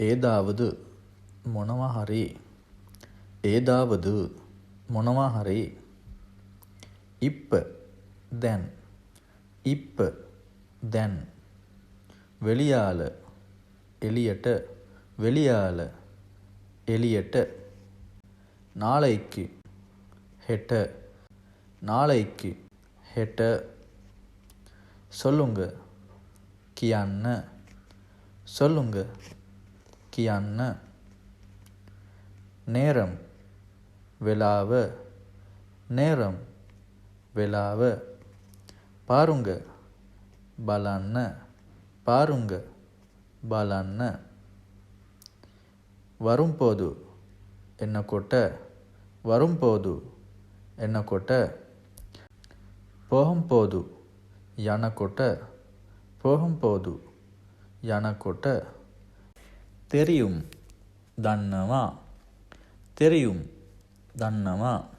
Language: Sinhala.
ඒදාවද මොනවා හරි. ඒදාවද මොනවා හරි. ඉප්ප දැන්. ඉප්ප දැන්. වෙලියාල එළියට. වෙලියාල එළියට. நாளைக்கு හෙට. நாளைக்கு හෙට. சொல்லுங்க කියන්න. சொல்லுங்க කියන්න. நேரம் වෙලාව. நேரம் වෙලාව. பாருங்க බලන්න. பாருங்க බලන්න. வரும்போது එන්නකොට. வரும்போது එන්නකොට. போகும்போது යනකොට. போகும்போது යනකොට. தெரியும் දන්නවා. தெரியும் දන්නවා.